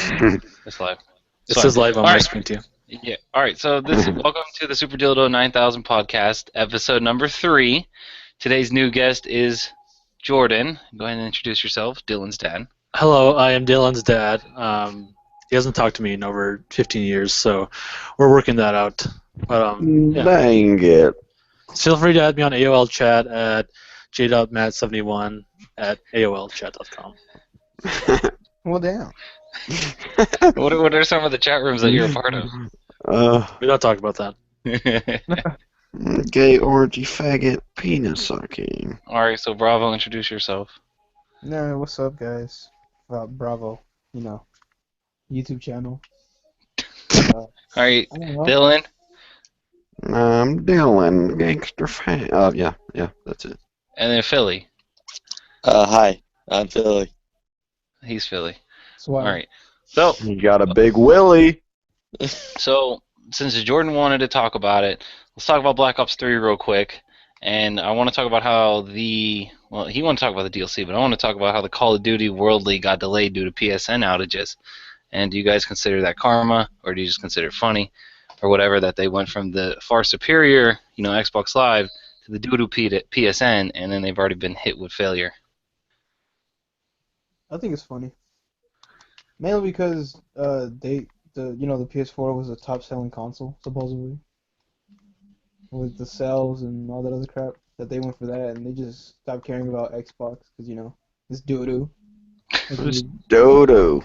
It's live. It says live on my Alright. screen too. Yeah. All right. So welcome to the Super Dildo 9000 podcast, episode number 3. Today's new guest is Jordan. Go ahead and introduce yourself, Dillon's dad. Hello, I am Dillon's dad. He hasn't talked to me in over 15 years, so we're working that out. But yeah. Dang it. Feel free to add me on AOL chat at j.matt71 at aolchat.com. Well, damn. What are some of the chat rooms that you're a part of? We don't talk about that. Gay orgy faggot penis sucking. All right. So Bravo, introduce yourself. No, what's up, guys? Bravo, YouTube channel. All right, I don't know. Dillon. I'm Dillon, gangster fan. Oh, yeah, that's it. And then Philly. Hi, I'm Philly. He's Philly. Swag. All right. So You got a big willy. since Jordan wanted to talk about it, let's talk about Black Ops 3 real quick. And I want to talk about how he wanted to talk about the DLC, but I want to talk about how the Call of Duty World League got delayed due to PSN outages. And do you guys consider that karma, or do you just consider it funny, or whatever, that they went from the far superior, Xbox Live to the doo-doo PSN, and then they've already been hit with failure? I think it's funny. Mainly because the PS4 was a top-selling console supposedly, with the sales and all that other crap. That they went for that, and they just stopped caring about Xbox because it's doo-doo. Dodo.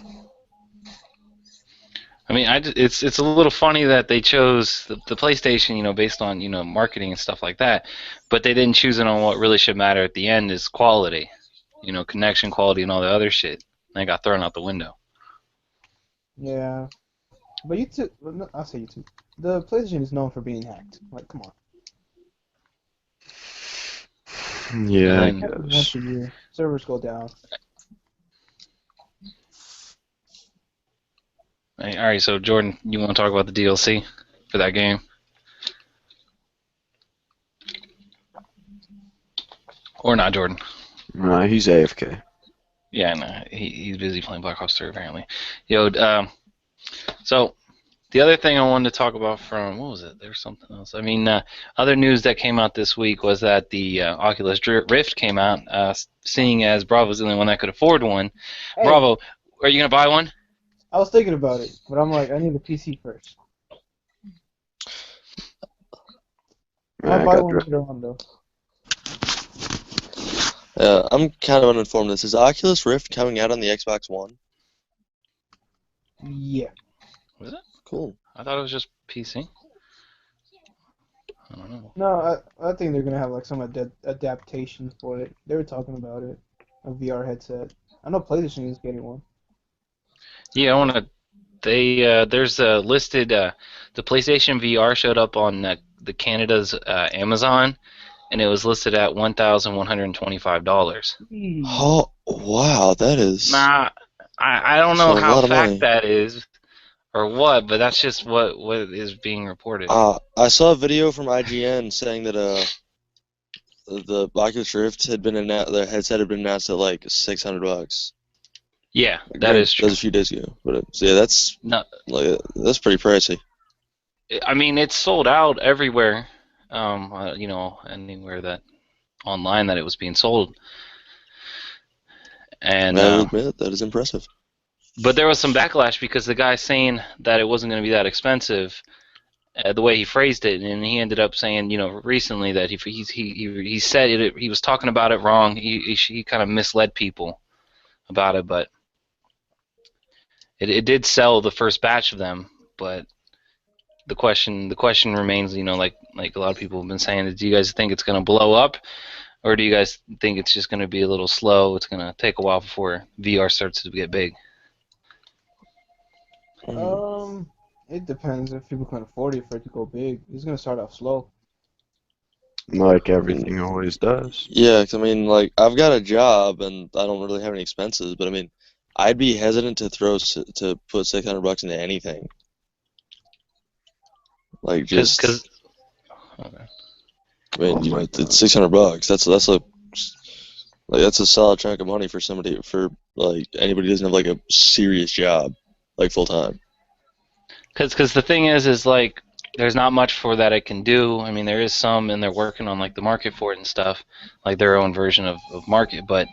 I mean, it's a little funny that they chose the PlayStation, based on marketing and stuff like that, but they didn't choose it on what really should matter at the end is quality, connection quality and all the other shit. And they got thrown out the window. Yeah, but YouTube, I'll say YouTube. The PlayStation is known for being hacked. Like, come on. Yeah, I And Once guess. a year, servers go down. All right, so Jordan, you want to talk about the DLC for that game? Or not, Jordan? No, he's AFK. Yeah, no, he's busy playing Black Ops 3 apparently. So the other thing I wanted to talk about from, what was it? There's something else. I mean, other news that came out this week was that the Oculus Rift came out, seeing as Bravo's the only one that could afford one. Hey, Bravo, are you going to buy one? I was thinking about it, but I'm like, I need a PC first. I I'll buy got one dr- later on, though. I'm kind of uninformed. This is Oculus Rift coming out on the Xbox One. Yeah. Was it? Cool. I thought it was just PC. I don't know. No, I think they're gonna have like some adaptation for it. They were talking about it, a VR headset. I know PlayStation is getting one. Yeah, I want to. There's a listed. The PlayStation VR showed up on the Canada's Amazon, and it was listed at $1,125. Oh, wow, that is... Nah, I don't know That's a how lot of money. fact that is, or what, but that's just what is being reported. I saw a video from IGN saying that the Oculus Rift had been the headset had been announced at like $600. Yeah, that is That true. was a few days ago, but so yeah, that's No, that's pretty pricey. I mean it's sold out everywhere. Anywhere that online that it was being sold. And I will admit that is impressive. but there was some backlash because the guy saying that it wasn't going to be that expensive, the way he phrased it, and he ended up saying, recently that he said it, he was talking about it wrong. He kind of misled people about it, but it did sell the first batch of them. But the question remains, like a lot of people have been saying, do you guys think it's going to blow up, or do you guys think it's just going to be a little slow? It's going to take a while before VR starts to get big. It depends if people can afford it for it to go big. It's gonna start off slow. Like everything always does. Yeah, 'cause I mean, like, I've got a job and I don't really have any expenses, but I mean, I'd be hesitant to put $600 into anything. Like, just, Okay. I mean, it's $600. That's a solid chunk of money for somebody, for like anybody who doesn't have like a serious job. like full time. Because the thing is like there's not much for that it can do. I mean, there is some, and they're working on like the market for it and stuff, like their own version of market. But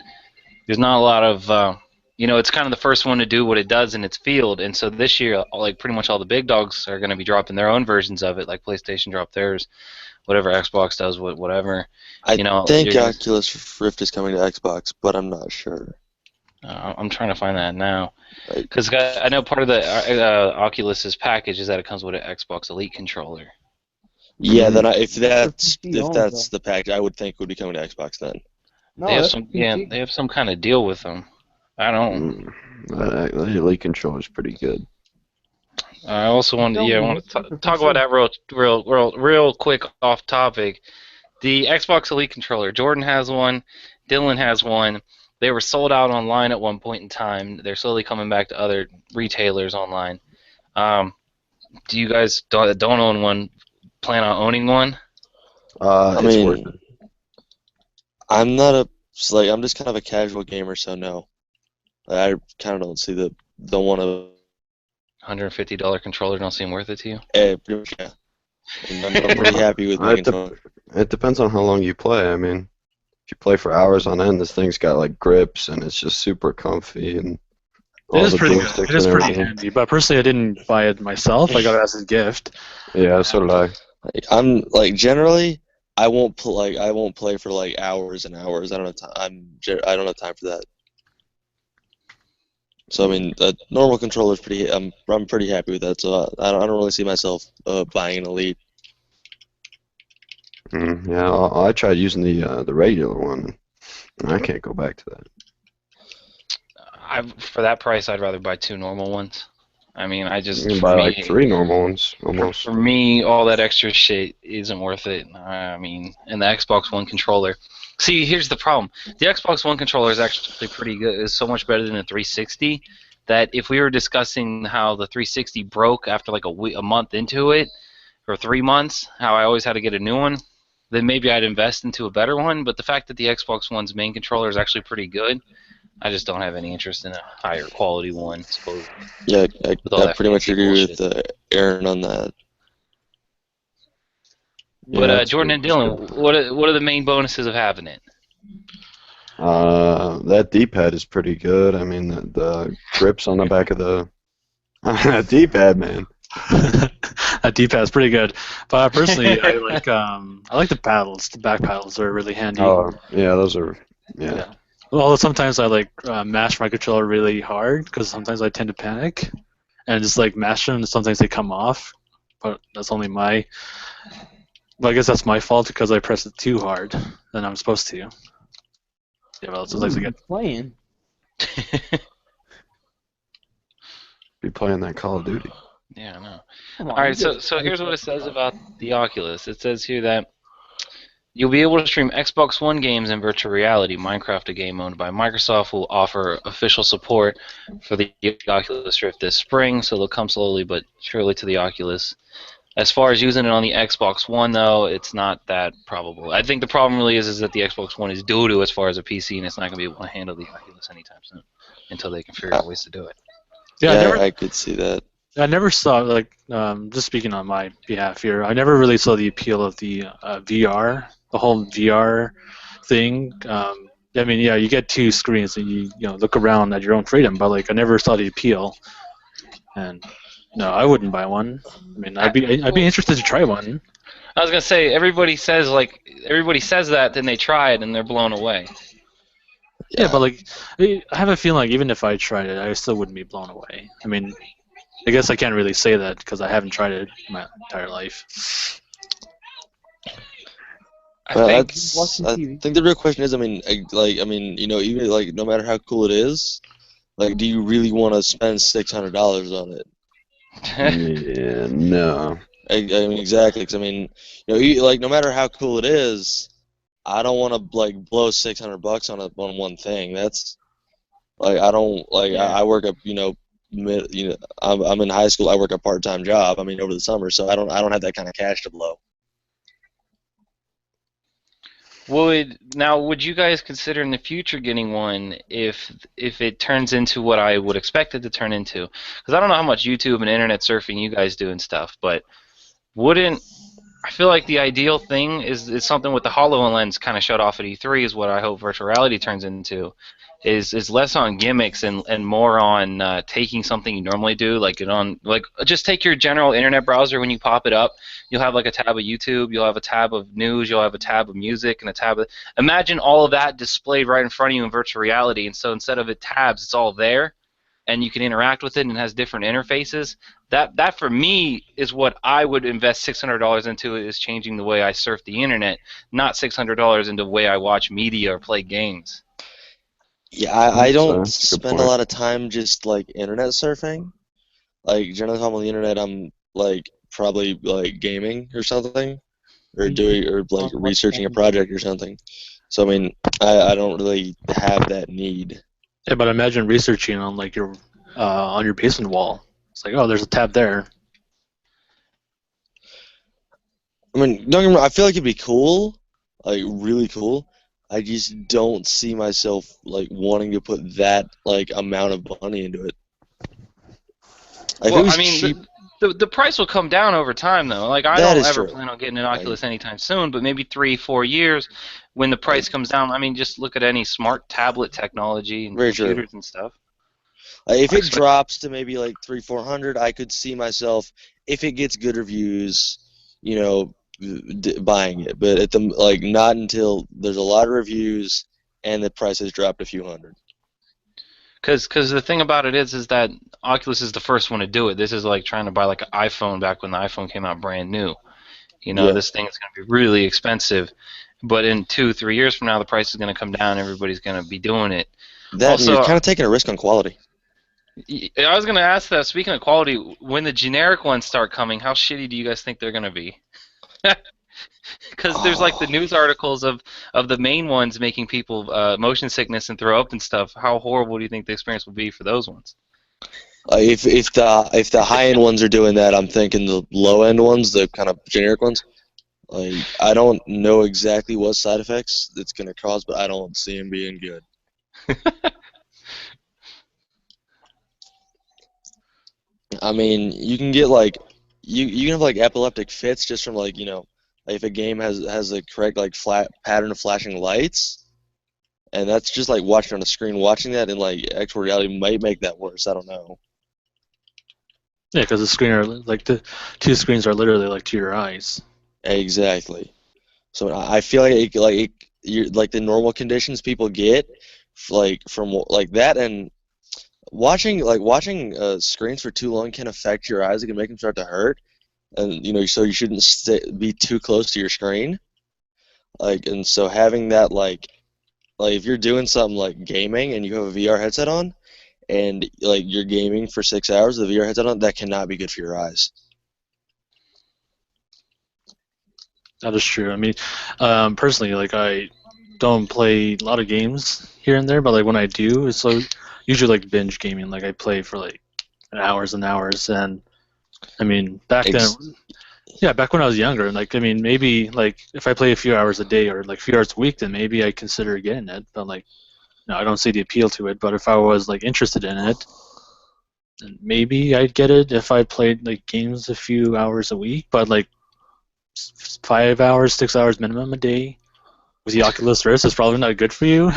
there's not a lot of it's kind of the first one to do what it does in its field. And so this year, like pretty much all the big dogs are going to be dropping their own versions of it, like PlayStation dropped theirs, whatever Xbox does, whatever. I think you're Oculus Rift is coming to Xbox, but I'm not sure. I'm trying to find that now, Like, because I know part of the Oculus's package is that it comes with an Xbox Elite controller. yeah, then if PC that's though. the package, I would think it would be coming to Xbox then. No, They have that's some, PC. they have some kind of deal with them. I don't. That Elite controller is pretty good. I also wanted, Tell I me, want it's to for talk PC. about that real quick off topic. The Xbox Elite controller. Jordan has one. Dillon has one. They were sold out online at one point in time. They're slowly coming back to other retailers online. Do you guys don't own one? Plan on owning one? I It's worth mean, it. I'm not I'm just kind of a casual gamer, so no. I kind of don't want to. $150 controller don't seem worth it to you? Pretty much, yeah. And I'm pretty happy with my controller. It depends on how long you play. I mean, if you play for hours on end, this thing's got like grips and it's just super comfy and It all is the pretty good. joysticks It is and pretty everything. handy. But personally, I didn't buy it myself. I got it as a gift. Yeah, so did I. Like, I'm like generally, I won't play for like hours and hours. I don't have time. I don't have time for that. So I mean, a normal controller is pretty. I'm pretty happy with that. So I don't really see myself buying an Elite. Yeah, I tried using the regular one. And I can't go back to that. For that price, I'd rather buy two normal ones. I mean, You can buy like 3 normal ones almost. For me, all that extra shit isn't worth it. I mean, and the Xbox One controller. See, here's the problem. The Xbox One controller is actually pretty good. It's so much better than the 360 that if we were discussing how the 360 broke after like a month into it, or 3 months, how I always had to get a new one, then maybe I'd invest into a better one. But the fact that the Xbox One's main controller is actually pretty good, I just don't have any interest in a higher quality one, supposedly. Yeah, With all I that pretty much fancy agree bullshit. with Aaron on that. But Yeah, Jordan and Dillon, what are the main bonuses of having it? that D-pad is pretty good. I mean, the grips on the back of the that D-pad, man. That D-pad is pretty good. But personally, I like the paddles. The back paddles are really handy. Oh, yeah, those are yeah. Although sometimes I mash my controller really hard because sometimes I tend to panic and just like mash them. And sometimes they come off, but that's only my. Well, I guess that's my fault because I press it too hard than I'm supposed to. Yeah, well, sometimes I get. Playing. Be playing that Call of Duty. Yeah, I know. Come on, All right, you so here's what it says about the Oculus. It says here that you'll be able to stream Xbox One games in virtual reality. Minecraft, a game owned by Microsoft, will offer official support for the Oculus Rift this spring, so they'll come slowly but surely to the Oculus. As far as using it on the Xbox One, though, it's not that probable. I think the problem really is that the Xbox One is doo-doo as far as a PC, and it's not going to be able to handle the Oculus anytime soon until they can figure out ways to do it. Yeah, I could see that. I never saw just speaking on my behalf here. I never really saw the appeal of the VR, the whole VR thing. I mean, yeah, you get two screens and you look around at your own freedom, but I never saw the appeal. And no, I wouldn't buy one. I mean, I'd be interested to try one. I was gonna say everybody says that, then they try it and they're blown away. Yeah, but I have a feeling even if I tried it, I still wouldn't be blown away. I mean, I guess I can't really say that because I haven't tried it my entire life. I think the real question is, I mean, even no matter how cool it is, do you really want to spend $600 on it? Yeah, no. I mean, exactly, because I mean, no matter how cool it is, I don't want to blow $600 on one thing. That's I don't I work up I'm in high school. I work a part-time job. I mean, over the summer, so I don't have that kind of cash to blow. would you guys consider in the future getting one if it turns into what I would expect it to turn into? Because I don't know how much YouTube and internet surfing you guys do and stuff, but wouldn't I feel like the ideal thing is something with the HoloLens kind of shut off at E3 is what I hope virtual reality turns into. Is less on gimmicks and more on taking something you normally do, like just take your general internet browser when you pop it up. You'll have like a tab of YouTube, you'll have a tab of news, you'll have a tab of music, and a tab of imagine all of that displayed right in front of you in virtual reality. And so instead of it tabs, it's all there, and you can interact with it and it has different interfaces. That for me is what I would invest $600 into, is changing the way I surf the internet, not $600 into the way I watch media or play games. Yeah, I don't That's a good spend a point. lot of time just like internet surfing. Like generally, if I'm on the internet, I'm like probably like gaming or something, or doing or like researching a project or something. So I mean, I don't really have that need. Yeah, but imagine researching on like your on your basement wall. It's like, oh, there's a tab there. I mean, don't get me wrong, I feel like it'd be cool, like really cool. I just don't see myself like wanting to put that like amount of money into it. Like, if it Well, was I mean, cheap, the price will come down over time, though. Like, I that don't is ever true. plan on getting an Like, Oculus anytime soon, but maybe 3, 4 years when the like, price comes down. I mean, just look at any smart tablet technology and very true. computers and stuff. If I it expect. drops to maybe like 300, 400, I could see myself, if it gets good reviews, you know, buying it. But at the like not until there's a lot of reviews and the price has dropped a few hundred. Because the thing about it is that Oculus is the first one to do it. This is like trying to buy like an iPhone back when the iPhone came out brand new. You know, Yeah, this thing is going to be really expensive, but in 2, 3 years from now, the price is going to come down. Everybody's going to be doing it. that and you're Also, kind of taking a risk on quality. I was going to ask that. Speaking of quality, when the generic ones start coming, how shitty do you guys think they're going to be? Because there's like the Oh. news articles of the main ones making people motion sickness and throw up and stuff. How horrible do you think the experience will be for those ones? If the high end ones are doing that, I'm thinking the low end ones, the kind of generic ones. Like I don't know exactly what side effects it's gonna cause, but I don't see them being good. I mean, you can get like you can have like epileptic fits just from like like if a game has a correct like flat pattern of flashing lights, and that's just like watching on a screen. Watching that in like actual reality might make that worse. I don't know. Yeah, because the screen are like the two screens are literally like to your eyes. Exactly. So I feel you're like the normal conditions people get, like from like that, and watching screens for too long can affect your eyes. It can make them start to hurt, and so you shouldn't be too close to your screen. Like, and so having that like if you're doing something like gaming and you have a VR headset on, and like you're gaming for 6 hours with a VR headset on, that cannot be good for your eyes. That is true. I mean, personally, like I don't play a lot of games here and there, but like when I do, it's so usually like binge gaming. Like I play for like hours and hours, and I mean back then, Ex- yeah, back when I was younger, like I mean maybe like if I play a few hours a day or like a few hours a week, then maybe I consider getting it. But like, no, I don't see the appeal to it. But if I was like interested in it, then maybe I'd get it if I played like games a few hours a week. But like 5 hours, 6 hours minimum a day with the Oculus Rift is probably not good for you.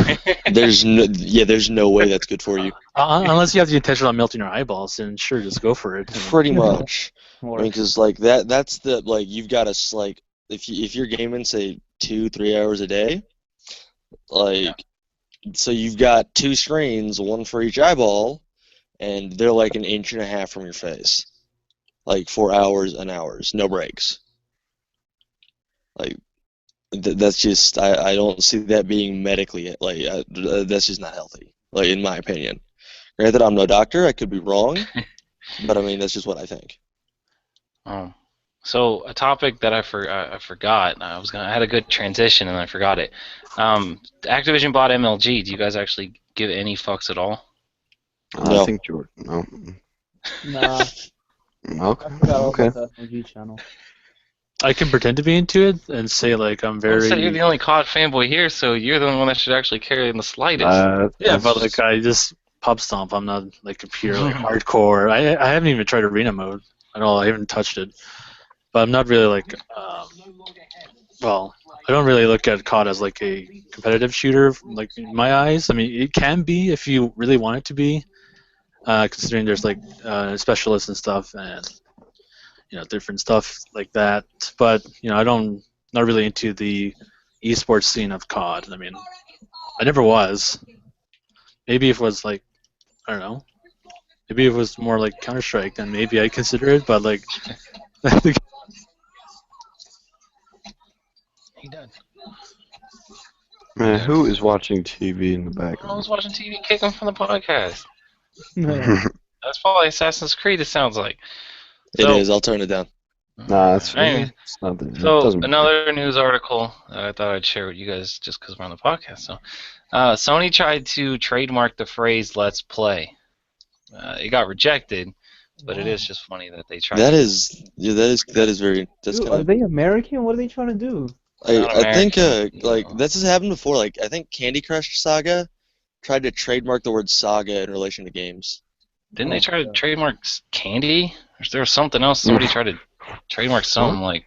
there's no way that's good for you. Unless you have the intention on melting your eyeballs, then sure, just go for it. I mean, Pretty much. I Or mean, because like that's the like you've got to like if you're gaming say 2-3 hours a day, like so you've got two screens, one for each eyeball, and they're like an inch and a half from your face, like for hours and hours, no breaks. Like that's just I don't see that being medically like that's just not healthy. Like in my opinion. Granted, I'm no doctor, I could be wrong, but I mean that's just what I think. Oh, so a topic that I forgot. I had a good transition and I forgot it. Activision bought MLG. Do you guys actually give any fucks at all? I No. think Jordan. No. nah, Okay. I forgot all Okay. about the SMG channel. I can pretend to be into it and say like I'm Well, say you're very the only COD fanboy here, so you're the one that should actually care in the slightest. yeah, That's but like just, I just pub stomp. I'm not like a pure like hardcore. I haven't even tried arena mode at all. I haven't touched it, but I'm not really like well, I don't really look at COD as like a competitive shooter like in my eyes. I mean, it can be if you really want it to be, considering there's like specialists and stuff and different stuff like that. But I don't not really into the esports scene of COD. I mean, I never was. Maybe if it was like I don't know. Maybe if it was more like Counter Strike, then maybe I consider it. But like, He done. man, who is watching TV in the I background? was watching TV, kick him from the podcast. That's probably Assassin's Creed. It sounds like. It So, is. I'll turn it down. Nah, it's anyway, nothing. It so doesn't matter. another news article I thought I'd share with you guys just because we're on the podcast. So, Sony tried to trademark the phrase "Let's play." It got rejected, but it is just funny that they tried. That to is, yeah, that is very. That's Dude, kind are of. they American? What are they trying to do? I think American, like this has happened before. Like I think Candy Crush Saga tried to trademark the word saga in relation to games. Didn't Oh they my try to God. trademark candy? Or there was something else. Somebody tried to trademark something like.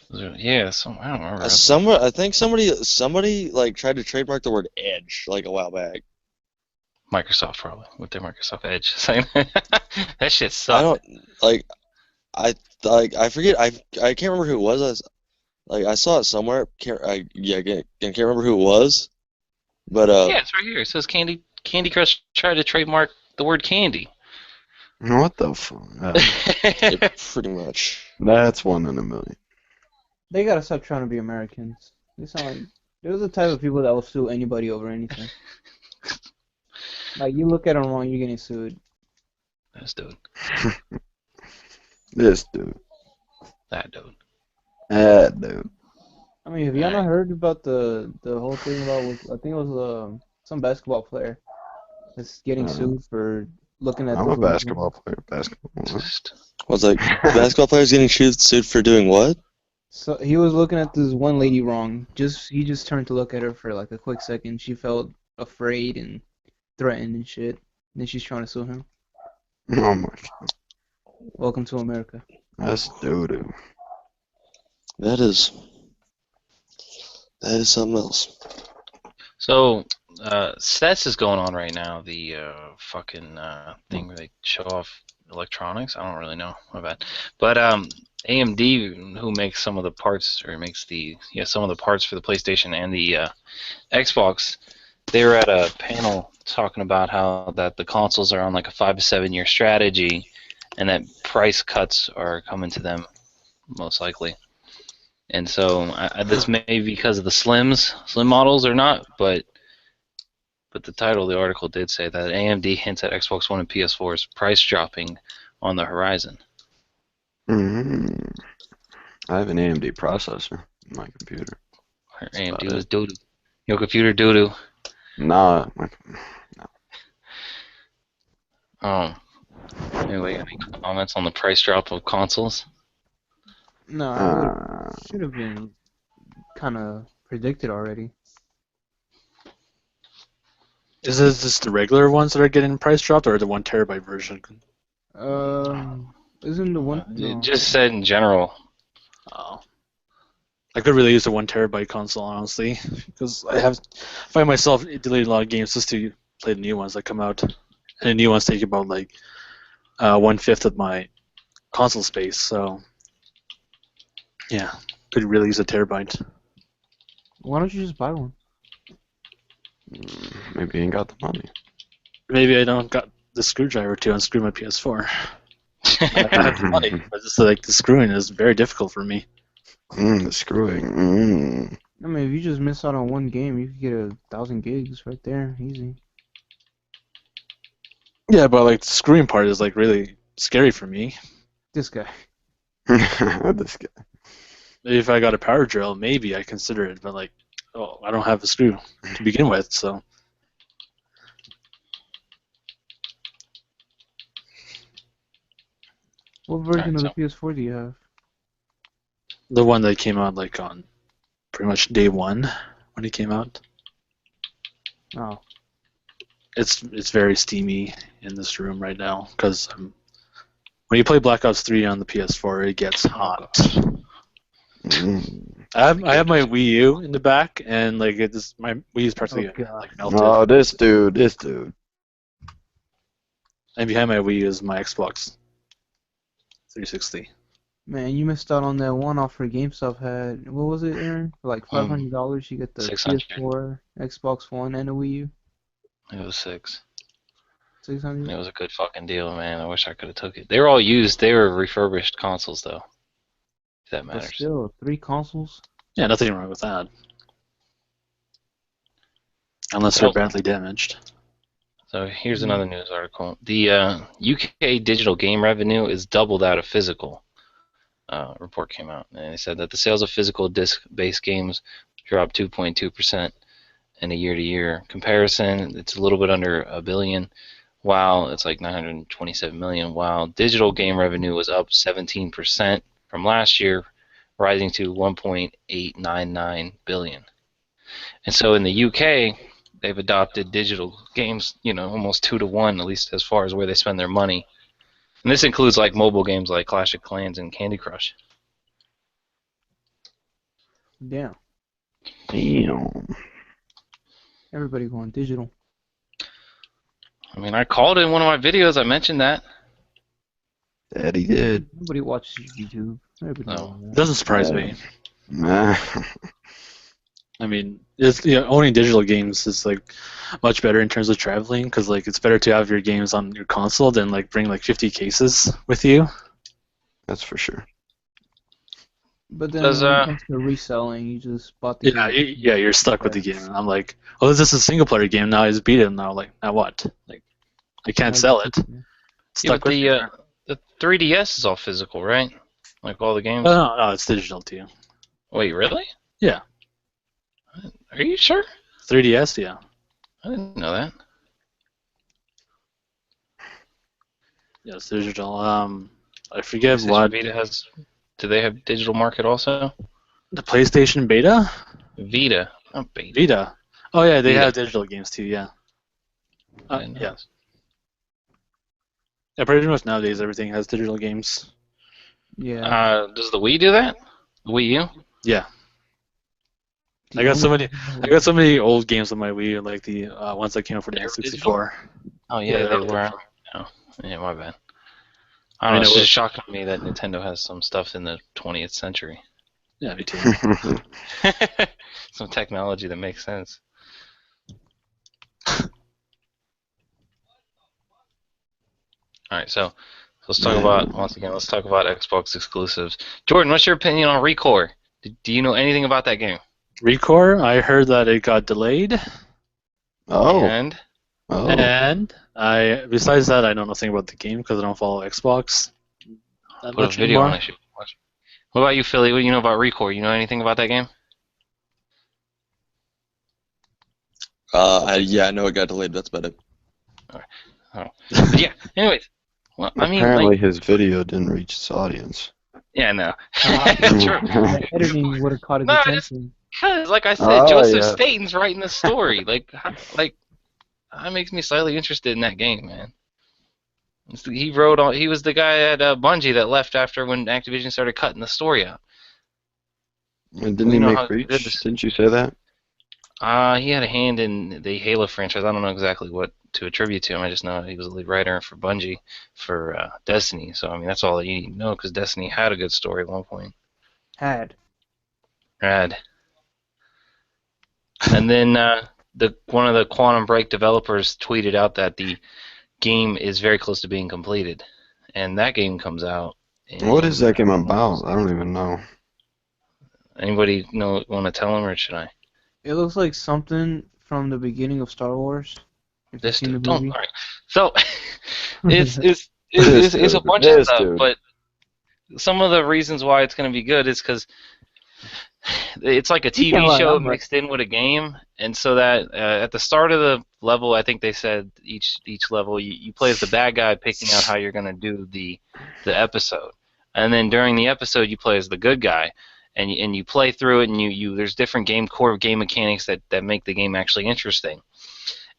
Yeah, I don't remember. I think somebody like tried to trademark the word edge like a while back. Microsoft probably with their Microsoft Edge. That shit I sucked. don't like I forget I can't remember who it was. I saw it somewhere. Can't remember who it was. But Yeah, it's right here. It says Candy Crush tried to trademark the word candy. What the fuck? yeah, pretty much. That's 1 in a million. They gotta stop trying to be Americans. They sound like they're the type of people that will sue anybody over anything. Like you look at them wrong, you're getting sued. This dude. This dude. That dude. That dude. I mean, have y'all not heard about the whole thing about I think it was some basketball player that's getting sued for looking at I'm this a basketball player. Basketball. Was like basketball players getting sued for doing what? So he was looking at this one lady wrong. He just turned to look at her for like a quick second. She felt afraid and threatened and shit. And then she's trying to sue him. Oh my god. Welcome to America. That's doo-doo. That is something else. So, CES is going on right now. The fucking thing where they show off electronics. I don't really know about, but AMD, who makes some of the parts or makes some of the parts for the PlayStation and the Xbox, they were at a panel talking about how that the consoles are on like a 5 to 7 year strategy, and that price cuts are coming to them most likely. And so this may be because of the slim models or not, but the title of the article did say that AMD hints at Xbox One and PS4's price dropping on the horizon. Mm-hmm. I have an AMD processor in my computer. AMD was doo-doo. Your computer doo-doo. Nah. Anyway, any comments on the price drop of consoles? No, it should have been kind of predicted already. is this just the regular ones that are getting price dropped, or the 1 terabyte version? Isn't the one? It No. just said in general. Oh. I could really use a 1 terabyte console, honestly, because I find myself deleting a lot of games just to play the new ones that come out, and the new ones take about like 1/5 of my console space. So, yeah, could really use a terabyte. Why don't you just buy one? Maybe you ain't got the money. Maybe I don't got the screwdriver to unscrew my PS4. I have the money, but just like the screwing is very difficult for me. The screwing. I mean, if you just miss out on one game, you could get 1,000 gigs right there, easy. Yeah, but like the screwing part is like really scary for me. This guy. This guy. Maybe if I got a power drill, maybe I consider it, but like, I don't have a screw to begin with, so. What version of the PS4 do you have? The one that came out like on pretty much day one when it came out. Oh, It's very steamy in this room right now because when you play Black Ops 3 on the PS4, it gets hot. Mm. I have my Wii U in the back, and like my Wii is practically God. like melted. Oh, this dude. And behind my Wii U is my Xbox 360. Man, you missed out on that one offer GameStop had. What was it, Aaron? For like $500, you get the 600. PS4, Xbox One, and a Wii U. It was 6. 600. It was a good fucking deal, man. I wish I could have took it. They were all used. They were refurbished consoles, though. If that But matters. still, 3 consoles. Yeah, nothing wrong with that. Unless they're badly damaged. So here's another news article. The UK digital game revenue is double that of physical. Report came out, and they said that the sales of physical disc-based games dropped 2.2% in a year-to-year comparison. It's a little bit under $1 billion, while it's like 927 million. While digital game revenue was up 17% from last year, rising to 1.899 billion. And so in the UK, they've adopted digital games, almost 2 to 1, at least as far as where they spend their money. And this includes like mobile games like Clash of Clans and Candy Crush. Damn. Damn. Everybody going digital. I mean, I called it in one of my videos. I mentioned that. Daddy did. Nobody watches YouTube. Everybody No. knows that. Doesn't surprise me. Nah. I mean, owning digital games is like much better in terms of traveling because like it's better to have your games on your console than like bring like 50 cases with you. That's for sure. But then Does, when it comes to reselling, you just bought the Yeah, you're stuck with the game. And I'm like, oh, this is a single player game now. I just beat it. Now, like, now what? Like, I can't sell it. Yeah, Stuck but with it. the 3DS is all physical, right? Like all the games? No, it's digital too. Wait, really? Yeah. Are you sure? 3DS, yeah. I didn't know that. Yeah, it's digital. I forget PlayStation what. Vita has. Do they have digital market also? The PlayStation Beta? Vita, not Beta. Vita. Oh yeah, they Vita. have digital games too. Yeah. I didn't know Yeah. this. Yeah, pretty much nowadays everything has digital games. Yeah. Does the Wii do that? The Wii U? Yeah. I got so many old games on my Wii, like the ones that came out for the They were N64. Oh Yeah, yeah, they they're were. Oh, yeah, my bad. I don't know. It's just shocking to me that Nintendo has some stuff in the 20th century. Yeah, me too. Some technology that makes sense. All right, so let's talk about Xbox exclusives. Jordan, what's your opinion on Recore? Do you know anything about that game? Recore, I heard that it got delayed, Oh. And and besides that, I know nothing about the game because I don't follow Xbox that put a much video anymore. on. I should watch. What about you, Philly? What do you know about Recore? You know anything about that game? I know it got delayed. That's about it. Oh. But yeah. Anyways, well, I mean, Apparently like, his video didn't reach its audience. yeah, no. The editing would have caught his No, attention. Because, like I said, Oh, Joseph yeah. Staten's writing the story. like that makes me slightly interested in that game, man. He was the guy at Bungie that left after when Activision started cutting the story out. And didn't We he know make how good Reach? this- Didn't you say that? He had a hand in the Halo franchise. I don't know exactly what to attribute to him. I just know he was a lead writer for Bungie for Destiny. So, I mean, that's all that you need to know because Destiny had a good story at one point. Had. Rad. And then one of the Quantum Break developers tweeted out that the game is very close to being completed. And that game comes out. What is that game about? I don't even know. Anybody want to tell him, or should I? It looks like something from the beginning of Star Wars. If you've seen the Don't. movie. All right. So it's a bunch of stuff, but some of the reasons why it's going to be good is because it's like a TV show mixed in with a game, and so that at the start of the level, I think they said each level you play as the bad guy, picking out how you're going to do the episode, and then during the episode you play as the good guy, and you play through it, and you there's different core game mechanics that make the game actually interesting.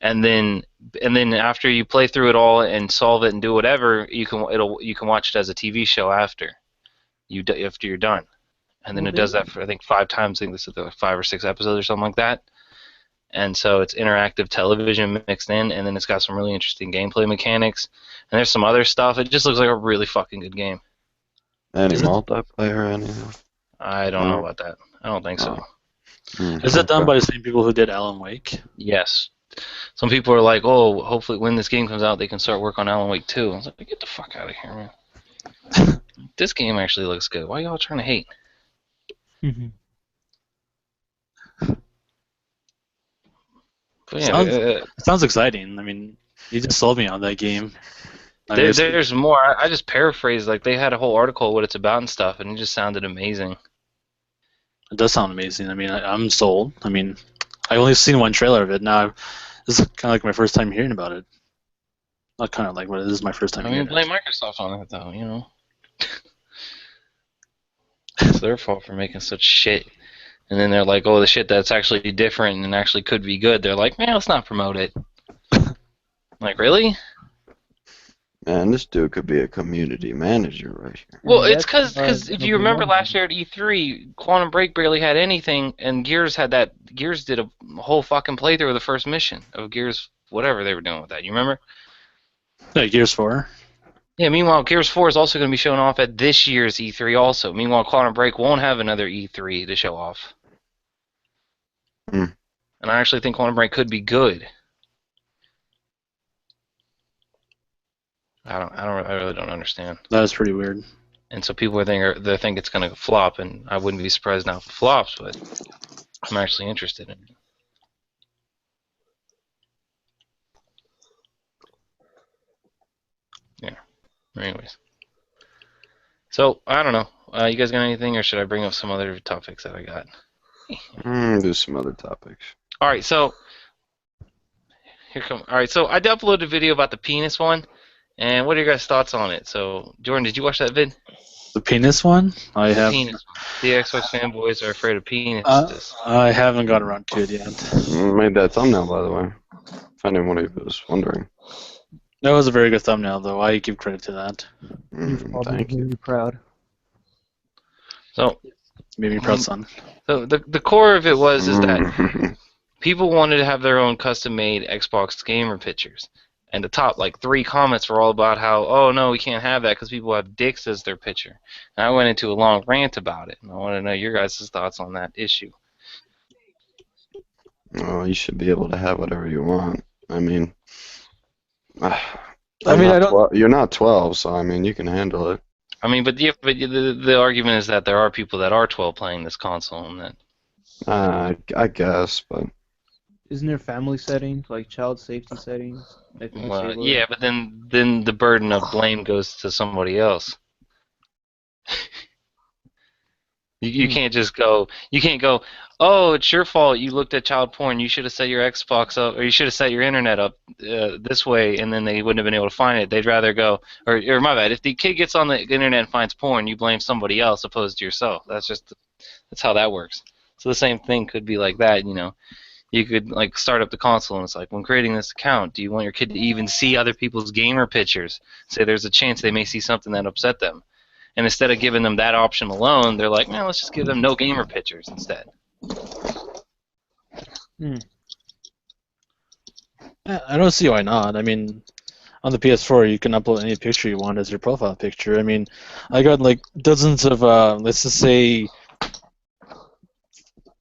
And then after you play through it all and solve it and do whatever, you can watch it as a TV show after you're done. And then it does that for I think 5 times. I think this is like 5 or 6 episodes or something like that. And so it's interactive television mixed in, and then it's got some really interesting gameplay mechanics. And there's some other stuff. It just looks like a really fucking good game. Any multiplayer or anything? I don't know about that. I don't think so. Is it done by the same people who did Alan Wake? Yes. Some people are like, oh, hopefully when this game comes out, they can start work on Alan Wake 2. I was like, get the fuck out of here, man. This game actually looks good. Why are y'all trying to hate? But yeah, sounds exciting. I mean, you just sold me on that game. There's more. I just paraphrased. Like, they had a whole article what it's about and stuff, and it just sounded amazing. It does sound amazing. I mean, I'm sold. I mean, I've only seen one trailer of it. Now, this is kind of like my first time hearing about it. Not kind of like, but this is my first time hearing it. Blame Microsoft on it, though, you know. It's their fault for making such shit. And then they're like, oh, the shit that's actually different and actually could be good. They're like, man, let's not promote it. Like, really? Man, this dude could be a community manager right here. Well, it's because if you remember last year at E3, Quantum Break barely had anything, and Gears did a whole fucking playthrough of the first mission of Gears, whatever they were doing with that. You remember? Yeah, Gears 4. Yeah, meanwhile, Gears 4 is also going to be showing off at this year's E3 also. Meanwhile, Quantum Break won't have another E3 to show off. And I actually think Quantum Break could be good. I really don't understand. That is pretty weird. And so people they think it's going to flop, and I wouldn't be surprised now if it flops, but I'm actually interested in it. Yeah. Anyways. So, I don't know. You guys got anything, or should I bring up some other topics that I got? Do some other topics. All right, so I uploaded a video about the penis one, and what are your guys' thoughts on it? So, Jordan, did you watch that vid? The penis one? I have. Penis. The Xbox fanboys are afraid of penises. I haven't got around to it yet. Made that thumbnail, by the way. If anyone was wondering. That was a very good thumbnail, though. I give credit to that. Thank you. Proud. So, made me proud, son. So the core of it is that people wanted to have their own custom-made Xbox gamer pictures, and the top 3 comments were all about how, oh no, we can't have that because people have dicks as their picture. And I went into a long rant about it, and I want to know your guys' thoughts on that issue. Oh, you should be able to have whatever you want. I mean, you're not 12, so I mean, you can handle it. I mean, but the argument is that there are people that are 12 playing this console, and that. I guess, but. Isn't there family settings, like child safety settings? Well, yeah, but then the burden of blame goes to somebody else. You can't just go. You can't go. Oh, it's your fault. You looked at child porn. You should have set your Xbox up, or you should have set your internet up this way, and then they wouldn't have been able to find it. They'd rather go, or my bad. If the kid gets on the internet and finds porn, you blame somebody else opposed to yourself. That's how that works. So the same thing could be like that. You know, you could start up the console, and it's like, when creating this account, do you want your kid to even see other people's gamer pictures? Say there's a chance they may see something that upset them. And instead of giving them that option alone, they're like, man, let's just give them no gamer pictures instead. I don't see why not. I mean, on the PS4, you can upload any picture you want as your profile picture. I mean, I got dozens of, let's just say,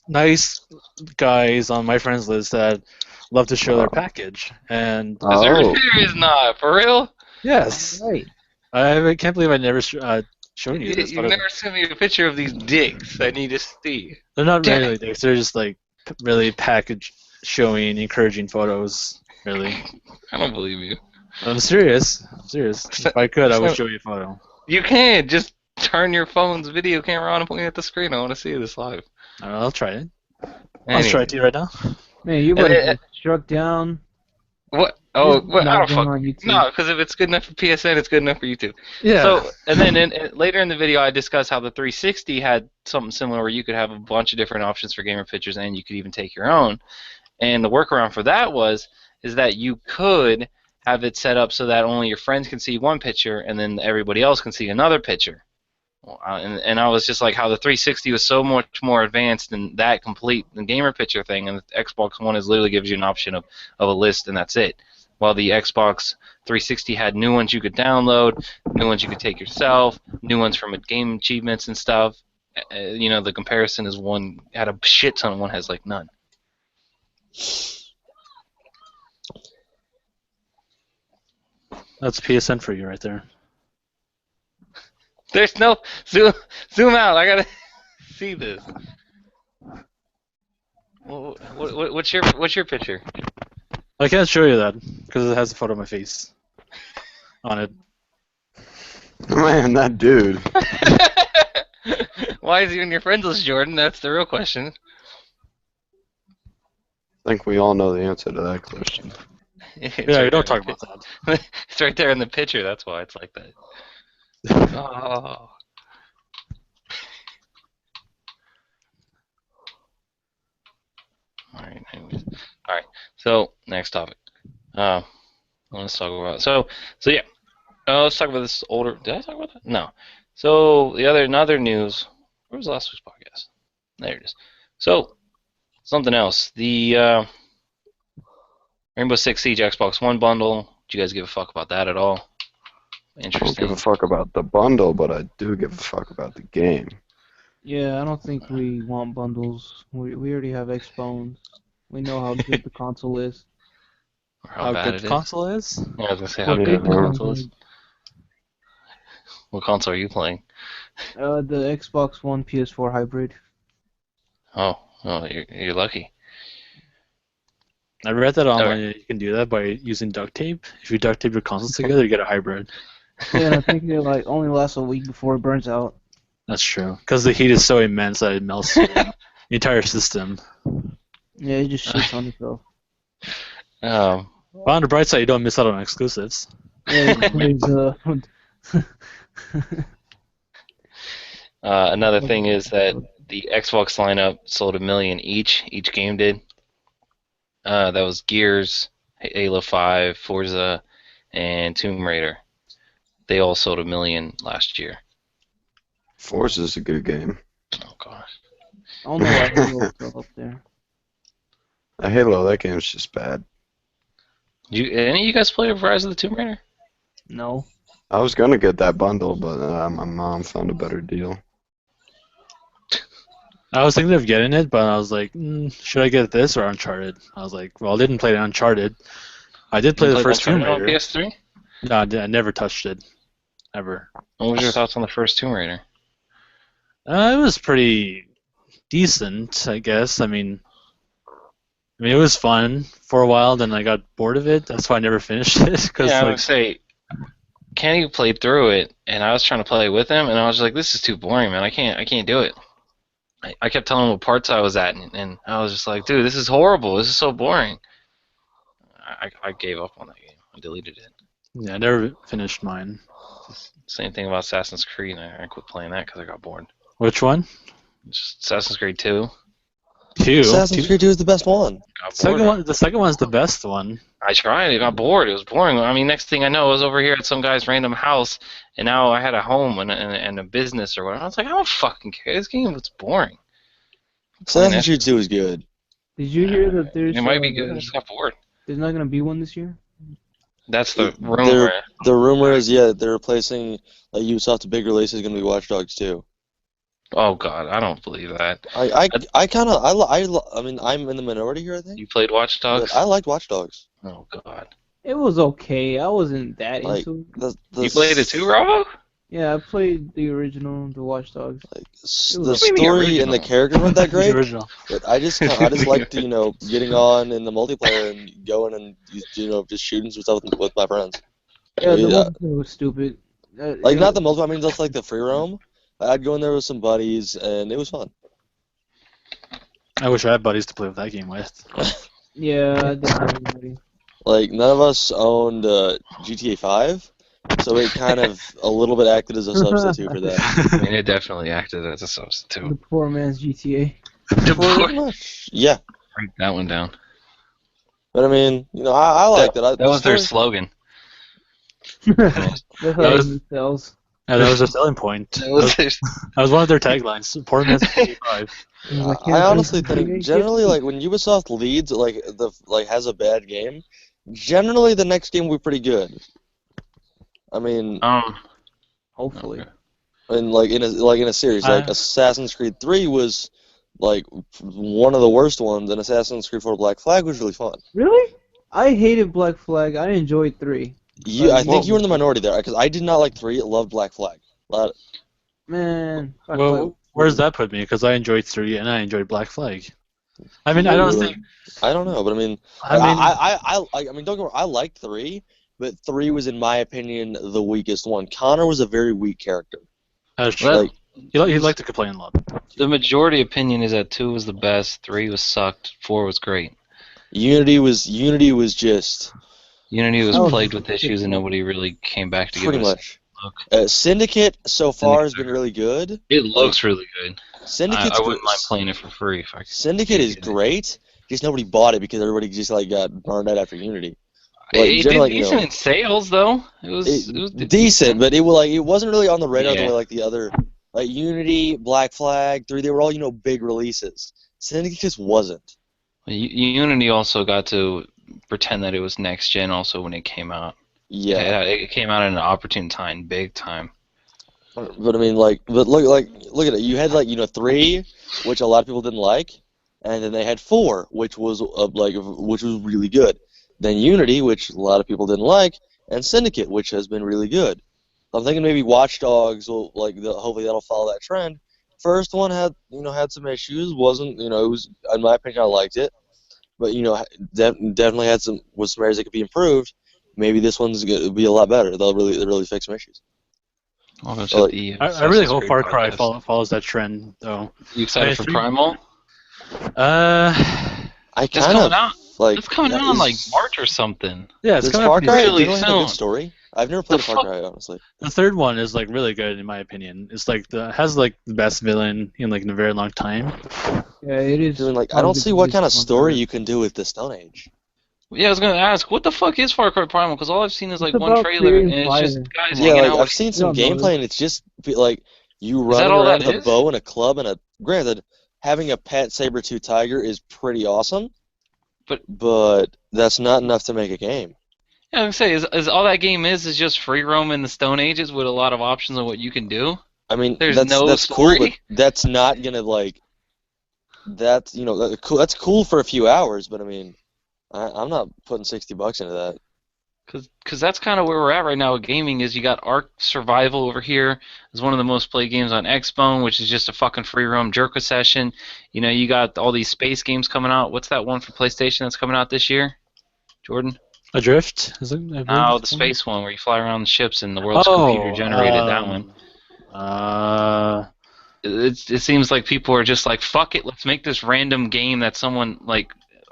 nice guys on my friends list that love to show their package. And Is there serious? Not for real? Yes. Right. I can't believe I never shown you this. You've never sent me a picture of these dicks. I need to see. They're not really dicks. They're just really package showing, encouraging photos. Really. I don't believe you. I'm serious. If I could, I would show you a photo. You can just turn your phone's video camera on and point it at the screen. I want to see this live. I'll try it. I'll try it to you right now. Man, you better get struck down. What? Oh, It's well, I not don't going fuck. on YouTube. No, because if it's good enough for PSN, it's good enough for YouTube. Yeah. So, and then later in the video, I discussed how the 360 had something similar where you could have a bunch of different options for gamer pictures, and you could even take your own. And the workaround for that is that you could have it set up so that only your friends can see one picture, and then everybody else can see another picture. And I was just like, how the 360 was so much more advanced than that complete the gamer picture thing, and the Xbox One is literally gives you an option of a list, and that's it. While the Xbox 360 had new ones you could download, new ones you could take yourself, new ones from game achievements and stuff. The comparison is one had a shit ton, and one has like none. That's PSN for you right there. There's no zoom out. I gotta see this. What's your picture? I can't show you that because it has a photo of my face on it. Man, that dude. Why is he in your friends list, Jordan? That's the real question. I think we all know the answer to that question. Yeah, you don't talk about that. It's right there in the picture. That's why it's like that. Oh. All right. So next topic. Let's talk about yeah. Let's talk about this older. Did I talk about that? No. So another news. Where was last week's podcast? There it is. So something else. The Rainbow Six Siege Xbox One bundle. Do you guys give a fuck about that at all? I don't Interesting. give a fuck about the bundle, but I do give a fuck about the game. Yeah, I don't think we want bundles. We already have Xbones. We know how good the console is. Or How bad good it the is. console is? Yeah, I was gonna say Well, how good the yeah. console is. What console are you playing? The Xbox One PS4 hybrid. Oh, you're lucky. I read that online. Okay. You can do that by using duct tape. If you duct tape your consoles together, you get a hybrid. Yeah, and I think it only lasts a week before it burns out. That's true. Because the heat is so immense that it melts the entire system. Yeah, it just shits on itself. But on the bright side, you don't miss out on exclusives. Yeah, it plays, Another thing is that the Xbox lineup sold 1 million each. Each game did. That was Gears, Halo 5, Forza, and Tomb Raider. They all sold 1 million last year. Forza's a good game. Oh gosh. I don't know why Halo's still up there. Halo, that game's just bad. Any of you guys play Rise of the Tomb Raider? No. I was gonna get that bundle, but my mom found a better deal. I was thinking of getting it, but I was like, should I get this or Uncharted? I was like, well, I didn't play Uncharted. I did play the first Tomb on Raider. PS3? No, I never touched it. Ever. What was your thoughts on the first Tomb Raider? It was pretty decent, I guess. I mean, it was fun for a while. Then I got bored of it. That's why I never finished it. Yeah, I would say Kenny played through it, and I was trying to play with him, and I was like, "This is too boring, man. I can't do it." I kept telling him what parts I was at, and I was just like, "Dude, this is horrible. This is so boring." I gave up on that game. I deleted it. Yeah, I never finished mine. Same thing about Assassin's Creed. I quit playing that because I got bored. Which one? Just Assassin's Creed 2. 2. Assassin's Creed 2 is the best one. The second one's the best one. I tried. I got bored. It was boring. I mean, next thing I know, I was over here at some guy's random house, and now I had a home and a business or whatever. I was like, I don't fucking care. This game was boring. Assassin's Creed 2 is good. Did you hear that there's It might be good. I just got bored. there's not gonna be one this year? That's the rumor. The rumor is, yeah, they're replacing Ubisoft. The big release is going to be Watch Dogs 2. Oh God, I don't believe that. I mean, I'm in the minority here, I think. You played Watch Dogs? But I liked Watch Dogs. Oh God. It was okay. I wasn't that Like, into it. You played it too, Bravo? Yeah, I played the original, the Watch Dogs. The What do you mean the story and the original? characters weren't that The great. original. But I just liked getting on in the multiplayer and going and just shooting some stuff with my friends. Yeah, the multiplayer was stupid. Not the multiplayer. I mean, just like the free roam. I'd go in there with some buddies and it was fun. I wish I had buddies to play with that game with. Yeah, I didn't have anybody. like none of us owned GTA 5, so it kind of a little bit acted as a substitute for that. I mean, it definitely acted as a The substitute. poor man's GTA. Pretty much, yeah. Break that one down. But I mean, I liked it. That was their slogan. That's how was- he sells. Yeah, that was a selling point. That was their, That was one of their taglines. Poor man's GTA 5. He's like, I honestly think generally, like when Ubisoft leads, has a bad game, generally the next game will be pretty good. I mean, hopefully. and in a series, like Assassin's Creed 3 was like one of the worst ones, and Assassin's Creed 4 Black Flag was really fun. Really? I hated Black Flag. I enjoyed 3. I think you were in the minority there, because I did not like 3. I loved Black Flag. Man. Black Flag. Well, where does that put me? Because I enjoyed 3 and I enjoyed Black Flag. I mean, I don't think. I don't know, but I mean, I mean, don't get me wrong, I liked 3, but 3 was, in my opinion, the weakest one. Connor was a very weak character. That's true. Well, He liked to complain a lot. the majority opinion is that 2 was the best, 3 was sucked, 4 was great. Unity was just Unity was Oh, plagued with issues and nobody really came back to pretty give us much. a look. Syndicate so far has been really good. It looks really good. Syndicate's I wouldn't mind playing it for free if I could. Syndicate is great. Just nobody bought it because everybody just got burned out after Unity. Like, It did decent in sales though. It was decent, but it wasn't really on the radar the Yeah. way like the other Unity, Black Flag, 3. They were all big releases. Syndicate just wasn't. Unity also got to pretend that it was next gen also when it came out. Yeah. It came out at an opportune time, big time. But I mean, look at it. You had 3, which a lot of people didn't like, and then they had 4, which was really good. Then Unity, which a lot of people didn't like, and Syndicate, which has been really good. I'm thinking maybe Watch Dogs will hopefully that'll follow that trend. First one had some issues. Wasn't it was, in my opinion, I liked it, but definitely had some areas that could be improved. Maybe this one's gonna be a lot better. They'll really fix some issues. I'll go check the I really hope Assassin's Far Creed Cry podcast. follows that trend, though. You excited for 3? Primal? I It's kind coming of out. like. It's coming out in like March or something. Yeah, it's Does coming Far out Cry really generally have a good soon. story? I've never played The Far fuck- Cry, honestly. The third one is really good in my opinion. It's has the best villain in a very long time. Yeah, it is. I mean, I don't see what kind of story you can do with the Stone Age. Yeah, I was gonna ask, what the fuck is Far Cry Primal? Because all I've seen is It's one about trailer, and creating it's just fire. guys Yeah, hanging out. I've seen some You don't know gameplay, and it's just you that running all around that with a is? bow and a club and a. Granted, having a pet saber-tooth tiger is pretty awesome, but that's not enough to make a game. Yeah, I was gonna say, is all that game is just free roam in the Stone Ages with a lot of options on what you can do? I mean, There's that's no cool, but story? that's not gonna That's that's cool for a few hours, but I mean, I'm not putting $60 into that. Because that's kind of where we're at right now with gaming. Is you got Ark Survival over here is one of the most played games on Xbone, which is just a fucking free roam Jerka session. You got all these space games coming out. What's that one for PlayStation that's coming out this year, Jordan? Adrift? Is it? No, the space one where you fly around the ships and the world's computer generated. That one. It seems like people are just like, fuck it, let's make this random game that someone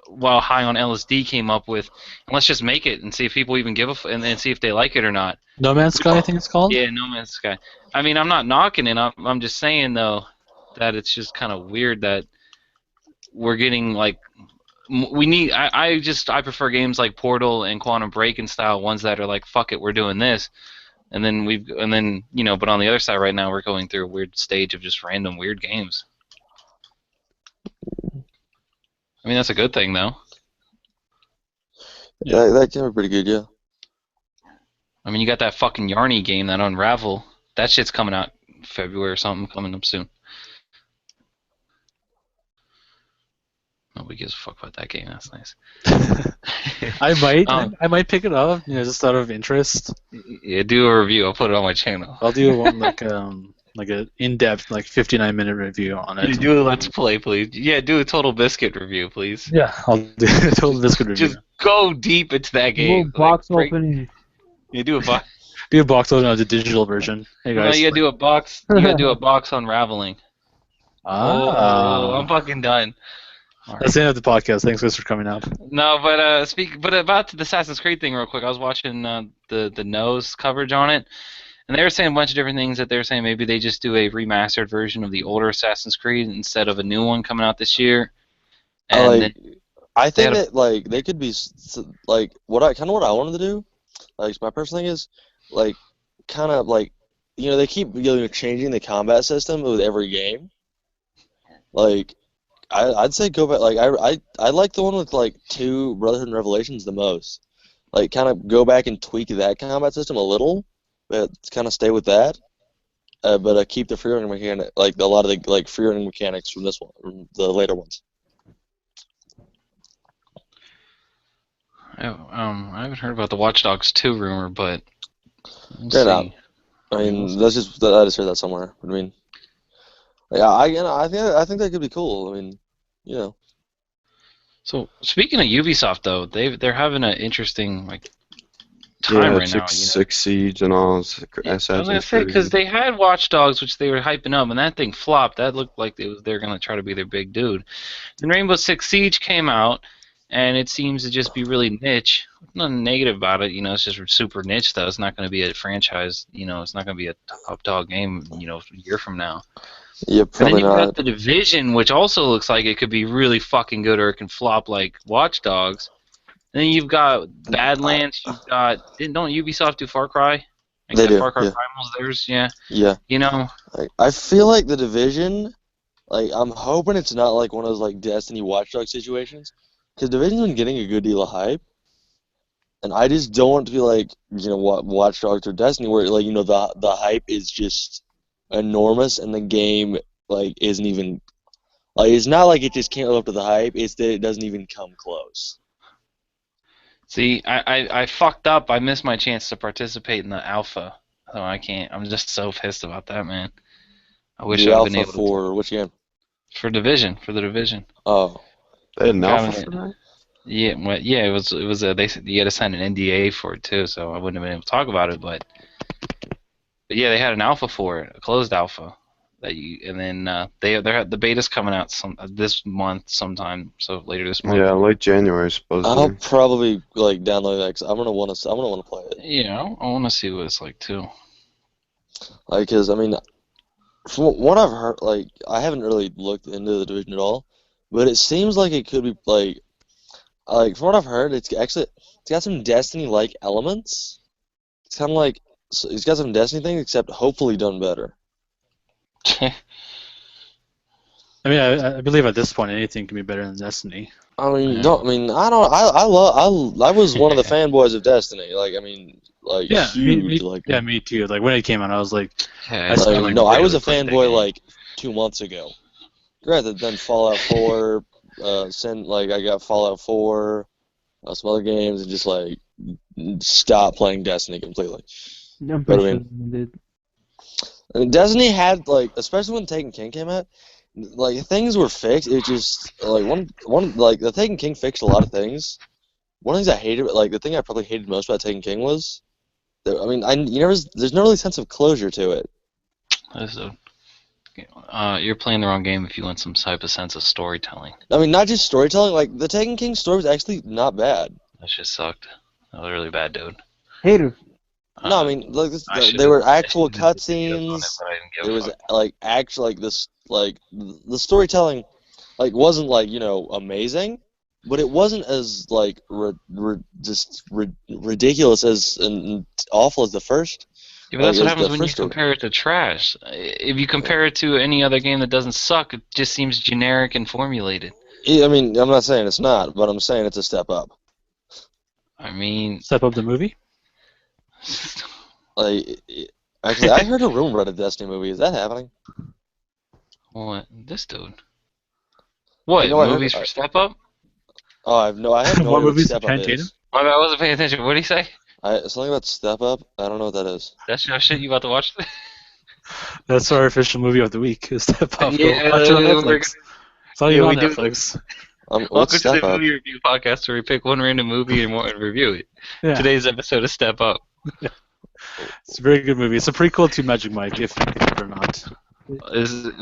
while high on LSD came up with, and let's just make it and see if people even give and then see if they like it or not. No Man's Sky, I think it's called. Yeah, No Man's Sky. I mean, I'm not knocking it. I'm just saying though that it's just kind of weird that we're getting we need. I prefer games like Portal and Quantum Break and style ones that are like, fuck it, we're doing this. And then but on the other side right now we're going through a weird stage of just random weird games. I mean, that's a good thing though. Yeah, that can be pretty good, yeah. I mean, you got that fucking Yarny game, that Unravel. That shit's coming out February or something, coming up soon. Nobody gives a fuck about that game. That's nice. I might pick it up, just out of interest. Yeah, do a review. I'll put it on my channel. I'll do one an in-depth 59-minute review on it. You do a Let's Play, please. Yeah, do a Total Biscuit review, please. Yeah, I'll do a Total Biscuit review. Just go deep into that game. Box opening. You do a box. Do a box opening of the digital version. Hey No, guys. you gotta do a box. You gotta do a box unraveling. Oh, I'm fucking done. All That's the end of the podcast. Thanks guys for coming out. No, but about the Assassin's Creed thing real quick. I was watching the nose coverage on it, and they were saying a bunch of different things. That they were saying maybe they just do a remastered version of the older Assassin's Creed instead of a new one coming out this year. And then I think had a- that like they could be like what I wanted to do. Like my personal thing is like kind of like they keep changing the combat system with every game. Like I'd say go back. Like I like the one with like 2 Brotherhood and Revelations the most. Like kind of go back and tweak that combat system a little, but kind of stay with that. But keep the free running mechanic, like a lot of the like free running mechanics from this one, from the later ones. I haven't heard about the Watch Dogs 2 rumor, but we'll Fair enough. see. I mean, I just heard that somewhere. I mean, yeah, I think that could be cool. I mean, So speaking of Ubisoft, though, they're having an interesting time right now. Six Siege and all. I was Assassin's gonna say Creed. because they had Watch Dogs, which they were hyping up, and that thing flopped. That looked like they're gonna try to be their big dude. Then Rainbow Six Siege came out, and it seems to just be really niche. Nothing negative about it, it's just super niche though. It's not gonna be a franchise, it's not gonna be a top dog game, a year from now. Yeah, And then probably you've got not. the Division, which also looks like it could be really fucking good, or it can flop like Watch Dogs. And then you've got Badlands. You've got don't Ubisoft do Far Cry? Like They that do, Far Cry yeah. Primal's theirs, yeah. Yeah. I feel like the Division, like I'm hoping it's not like one of those like Destiny Watch Dogs situations, because Division's been getting a good deal of hype, and I just don't want to be like Watch Dogs or Destiny where like the hype is just enormous and the game like isn't even like it's not like it just can't live up to the hype. It's that it doesn't even come close. See, I fucked up. I missed my chance to participate in the alpha. So I can't. I'm just so pissed about that, man. I wish The I'd been alpha able for which game? for the Division. Oh, They had an Got alpha it. for that? Yeah, it was you had to sign an NDA for it too, so I wouldn't have been able to talk about it, but yeah, they had an alpha for it, a closed alpha and then the beta's coming out this month sometime, so later this month. Yeah, late January supposedly. I'll probably like download that because I'm gonna want to play it. Yeah, I want to see what it's like too. Like, because I mean, from what I've heard, like I haven't really looked into the Division at all, but it seems like it could be like from what I've heard, it's got some Destiny-like elements. It's kind of like it's got some Destiny things, except hopefully done better. I mean, I believe at this point anything can be better than Destiny. I mean, Yeah. don't I mean I don't I was one of the fanboys of Destiny. Like I mean, like Yeah, huge. me too. Like when it came out, I was like, Yeah, I it's spent, kinda like, no, I really was a playing that fanboy game. like 2 months ago. Rather than Fallout 4, I got Fallout 4, some other games, and just like stop playing Destiny completely. I'm But, pretty I sure mean- they did. I mean, Destiny had like, especially when Taken King came out, like things were fixed. It just like one like the Taken King fixed a lot of things. One of the things I hated, like the thing I probably hated most about Taken King was, that, I mean, there's no really sense of closure to it. You're playing the wrong game if you want some type of sense of storytelling. I mean, not just storytelling. Like the Taken King story was actually not bad. That shit sucked. That was really bad, dude. Hater. No, I mean, like I there were actual should've did videos on it, cutscenes. but I didn't give It a was fuck. like actually like this like the storytelling like wasn't like amazing, but it wasn't as like ridiculous as and awful as the first. Yeah, but that's Like, what it's happens the when you first one. compare it to trash. If you compare it to any other game that doesn't suck, it just seems generic and formulated. I mean, I'm not saying it's not, but I'm saying it's a step up. I mean, Step Up the movie. Like, actually, I heard a rumor about a Destiny movie. Is that happening? what? This dude. What, You know, I heard- movies for Step Up? Oh, I have no What idea what movies Step Up Channing is. My bad, I wasn't paying attention. What did he say? Something about Step Up. I don't know what that is. That's your shit you about to watch? That's our official movie of the week. Is Step Up. Yeah, Watch it on we're Netflix. It's not yeah, even we on do. Netflix. What's Welcome to Step the Up? movie review podcast where we pick one random movie and review it. Yeah, Today's episode is Step Up. it's a very good movie. It's a prequel to Magic Mike, if or not.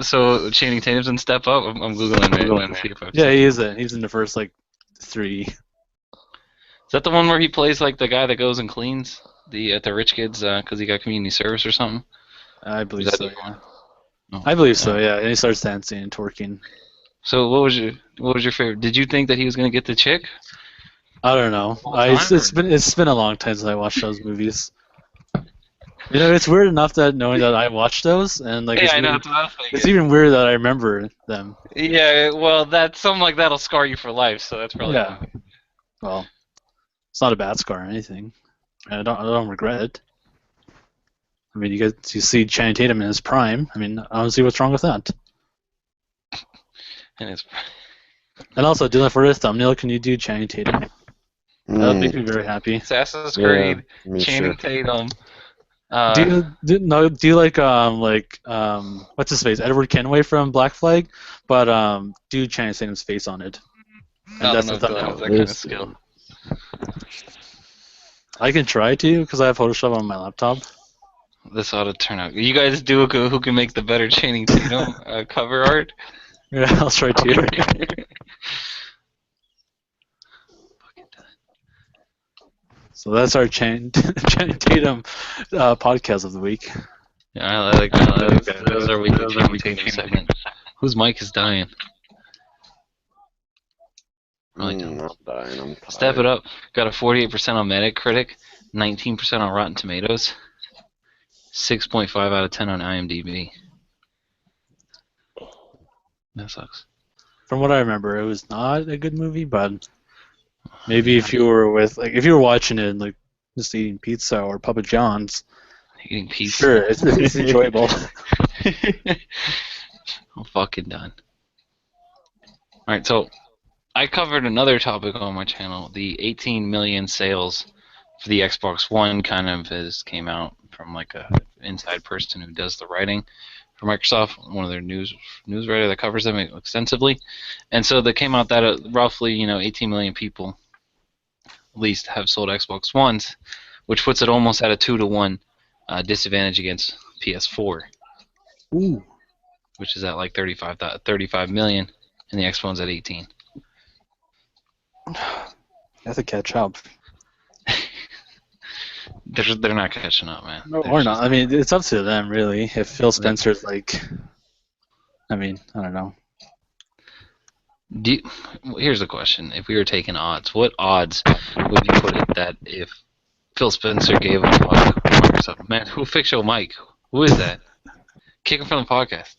So Channing Tatum's in Step Up. I'm googling right now to see if I've Yeah, seen he it. is it. He's in the first like 3. Is that the one where he plays like the guy that goes and cleans at the rich kids because he got community service or something? I Or believe is that so. the Yeah. one? No. I believe so. Yeah, and he starts dancing and twerking. So what was your favorite? Did you think that he was gonna get the chick? I don't know. All time, It's been a long time since I watched those movies. You know, it's weird enough that knowing that I watched those, and like Yeah, I know. That's what I was it's thinking. even weird that I remember them. Yeah, well, that's something like that'll scar you for life. So that's probably Yeah. why. Well, it's not a bad scar or anything. I don't regret it. I mean, you see Channing Tatum in his prime. I mean, I don't see what's wrong with that. And it's And also, Dylan, for this thumbnail, can you do Channing Tatum? That would make me very happy. Assassin's Yeah, Creed, me Channing sure. Tatum. Do you like what's his face, Edward Kenway from Black Flag, but do Channing Tatum's face on it. And I that's don't the know if thumbnail. that kind of skill. I can try to because I have Photoshop on my laptop. This ought to turn out. You guys do who can make the better Channing Tatum cover art? Yeah, I'll try to. So that's our Channing Tatum podcast of the week. Yeah, I like that. That was our weekly Channing Tatum segment. Whose mic is dying? Really I'm dying. I'm tired. Step it up. Got a 48% on Metacritic, 19% on Rotten Tomatoes, 6.5 out of 10 on IMDb. That sucks. From what I remember, it was not a good movie, but maybe if you were watching it like just eating pizza or Papa John's, Eating pizza. sure, it's enjoyable. I'm fucking done. Alright, so I covered another topic on my channel. The 18 million sales for the Xbox One kind of came out from like a inside person who does the writing for Microsoft, one of their news writer that covers them extensively. And so they came out that roughly, 18 million people at least have sold Xbox Ones, which puts it almost at a 2-to-1 disadvantage against PS4. Ooh. Which is at like 35 million, and the Xbox's at 18. Have to catch up. They're not catching up, man. No, They're or just- not. I mean, it's up to them, really. If Phil Spencer's like, I mean, I don't know. Here's the question: if we were taking odds, what odds would you put it that if Phil Spencer gave a fuck Microsoft? Man, who fixed your mic? Who is that? Kick him from the podcast.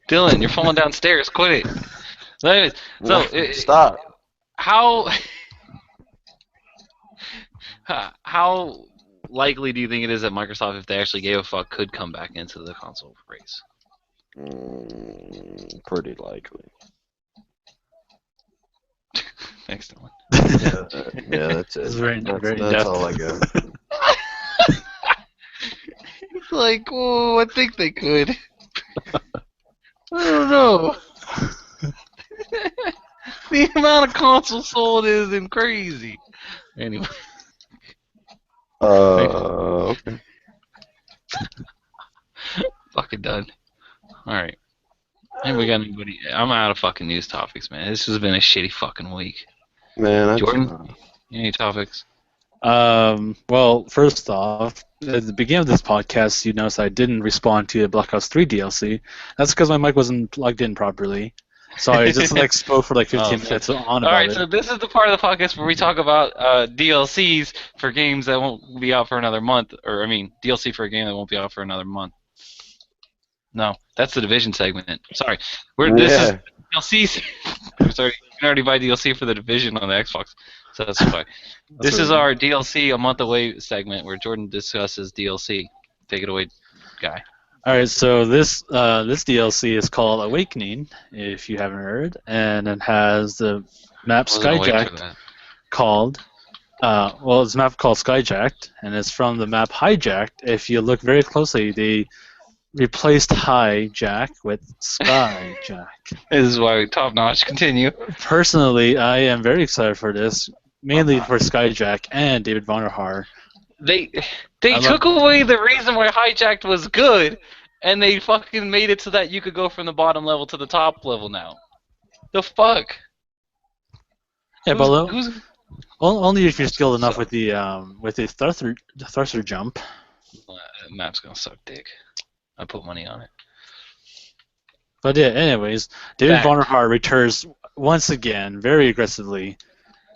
Dylan, you're falling downstairs. Quit it. Anyways, so Stop. how likely do you think it is that Microsoft, if they actually gave a fuck, could come back into the console race? Pretty likely. Thanks, Dylan. Yeah, that's it. It's very That's in-depth. all I got. It's like, oh, I think they could. I don't know. The amount of consoles sold isn't crazy. Anyway, Okay. fucking done. Alright. Hey, we got anybody? I'm out of fucking news topics, man. This has been a shitty fucking week. Man, that's, Jordan? Any topics? Well, first off, at the beginning of this podcast, you noticed I didn't respond to the Black Ops 3 DLC. That's because my mic wasn't plugged in properly. So I just spoke for 15 minutes on about Alright, it. so this is the part of the podcast where we talk about DLCs for games that won't be out for another month. Or, I mean, DLC for a game that won't be out for another month. No, that's the Division segment. Sorry. This is DLCs. Sorry, you can already buy DLC for the Division on the Xbox, so that's fine. This is our DLC a month away segment where Jordan discusses DLC. Take it away, guy. All right, so this DLC is called Awakening, if you haven't heard, and it has the map I wasn't awake for Skyjacked that. called. It's a map called Skyjacked, and it's from the map Hijacked. If you look very closely, they replaced Hijack with Skyjack. This is why we top notch. Continue. Personally, I am very excited for this mainly for Skyjack and David Vonderhaar. They I took away the reason why Hijacked was good, and they fucking made it so that you could go from the bottom level to the top level now. The fuck? Yeah, but Who's only if you're skilled enough So- with the thruster jump. map's gonna suck dick. I put money on it. But yeah, anyways, David Fact. Vonderhaar returns once again very aggressively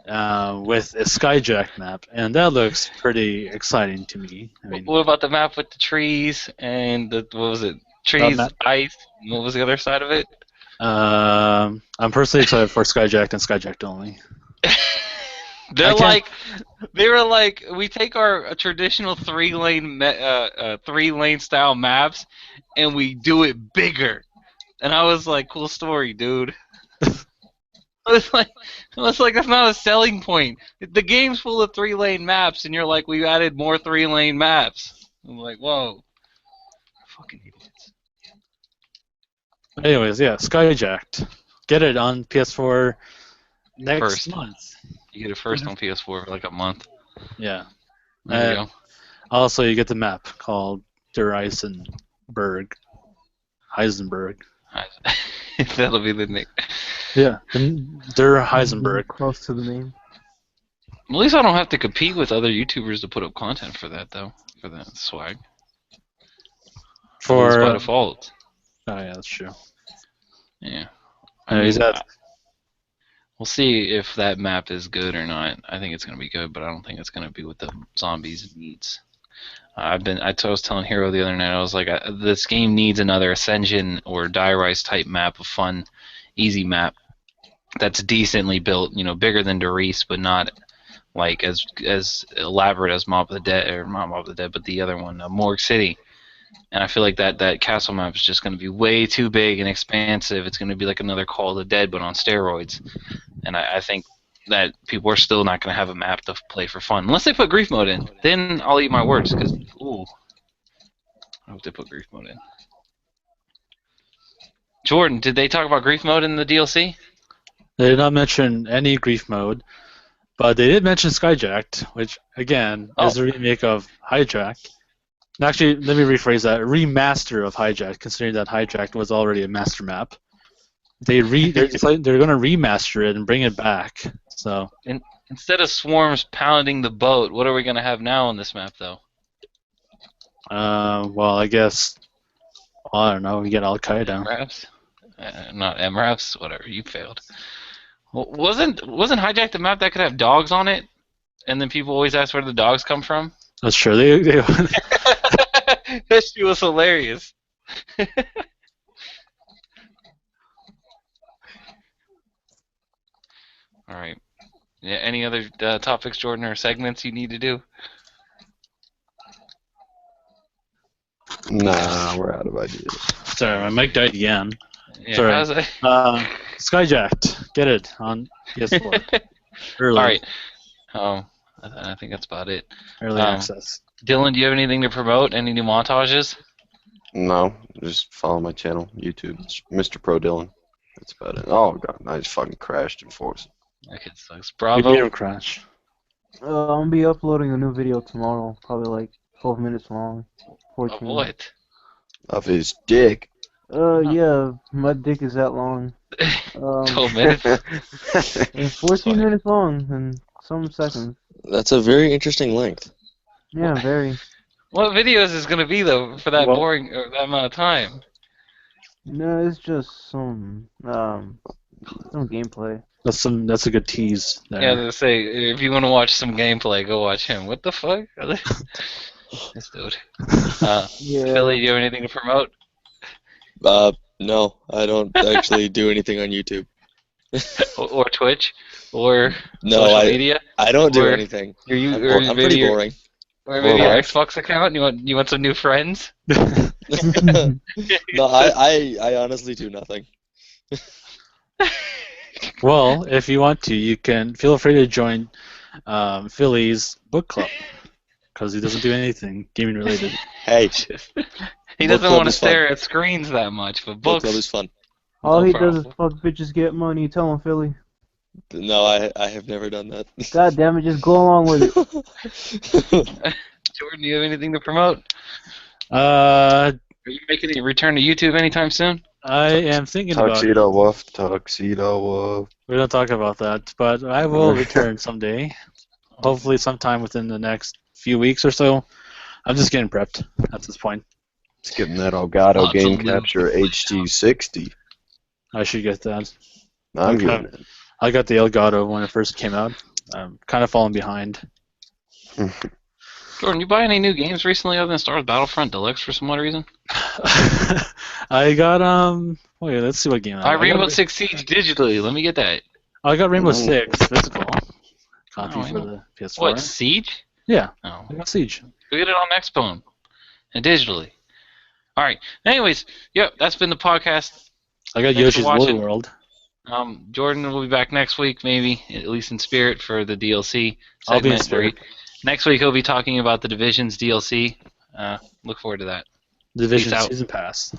with a Skyjack map, and that looks pretty exciting to me. I mean, What about the map with the trees and the what was it? Trees, map- ice. What was the other side of it? I'm personally excited for Skyjack and Skyjack only. They're I can't- they were like, we take our traditional three-lane style maps and we do it bigger. And I was like, cool story, dude. I was like, that's not a selling point. The game's full of three-lane maps, and you're like, we added more three-lane maps. I'm like, whoa, fucking idiots. Anyways, yeah, Skyjacked. Get it on PS4 next First. month. You get it first on PS4 for like a month. Yeah. There you go. Also, you get the map called Der Heisenberg. That'll be the name. Yeah, Der Heisenberg. Close to the name. At least I don't have to compete with other YouTubers to put up content for that, though. For that swag. At least by default. Oh yeah, that's true. Yeah. We'll see if that map is good or not. I think it's going to be good, but I don't think it's going to be what the zombies needs. I was telling Hero the other night, I was like, this game needs another Ascension or Die Rise type map, a fun, easy map that's decently built, bigger than Doris, but not like as elaborate as Mob of the Dead, or not Mob of the Dead, but the other one, Morgue City. And I feel like that castle map is just going to be way too big and expansive. It's going to be like another Call of the Dead, but on steroids. And I think that people are still not going to have a map to play for fun. Unless they put grief mode in. Then I'll eat my words, because, ooh. I hope they put grief mode in. Jordan, did they talk about grief mode in the DLC? They did not mention any grief mode, but they did mention Skyjacked, which, again, is a remake of Hijack. Actually, let me rephrase that. A remaster of Hijack, considering that Hijack was already a master map. They're going to remaster it and bring it back. So Instead of swarms pounding the boat, what are we going to have now on this map, though? well, I guess, I don't know, we get Al-Qaeda. MRAPs? Not MRAPs? Whatever, you failed. Wasn't Hijack the map that could have dogs on it? And then people always ask where the dogs come from? That's true. They That shit was hilarious. Alright. Yeah, any other topics, Jordan, or segments you need to do? Nah, we're out of ideas. Sorry, my mic died again. Yeah, Sorry. how's it? Skyjacked. Get it on PS4. Early. Alright. I think that's about it. Early access. Dylan, do you have anything to promote? Any new montages? No, just follow my channel, YouTube. It's Mr. Pro Dillon. That's about it. Oh god, I just fucking crashed in Force. That kid sucks. We made Bravo. him crash. I'm gonna be uploading a new video tomorrow, probably like 12 minutes long. 14. Of what? Of his dick. Yeah, my dick is that long. 12 minutes? It's 14 minutes long and some seconds. That's a very interesting length. Yeah, very. What video is this going to be, though, for that boring or that amount of time? No, it's just some gameplay. That's a good tease there. Yeah, to say, if you want to watch some gameplay, go watch him. What the fuck? This dude. Yeah. Philly, do you have anything to promote? No, I don't actually do anything on YouTube. Or Twitch? Or No, social media? I don't do Or- anything. Or you, I'm, or I'm maybe pretty your, boring. or maybe your Or- Xbox account? You want some new friends? No, I honestly do nothing. Well, if you want to, you can feel free to join Philly's book club because he doesn't do anything gaming related. Hey, He Book doesn't club want to is fun. stare at screens that much, but book books. club is fun. All No he problem. does is fuck bitches, get money. Tell him, Philly. No, I have never done that. God damn it, just go along with it. Jordan, do you have anything to promote? Uh, Are you making a return to YouTube anytime soon? I am thinking about it. Tuxedo Wolf, Tuxedo Wolf. We don't talk about that, but I will return someday. Hopefully, sometime within the next few weeks or so. I'm just getting prepped at this point. It's getting that Elgato Lots of Game loot. Capture HD60. I should get that. I'm Okay. getting it. I got the Elgato when it first came out. I'm kind of falling behind. Jordan, you buy any new games recently other than Star Wars Battlefront Deluxe for some odd reason? I got Wait, let's see what game. I got Rainbow Six Siege digitally. Let me get that. I got Rainbow Six physical copy Oh, for the PS4. What, Siege? Yeah, Oh. I got Siege. Go get it on Xbone and digitally. All right. Anyways, yep, that's been the podcast. I got Thanks for Yoshi's Woolly watching. World. Jordan will be back next week, maybe, at least in spirit, for the DLC segment. I'll be in spirit. Next week he'll be talking about the Division's DLC. Look forward to that. Division Peace out. Season Pass.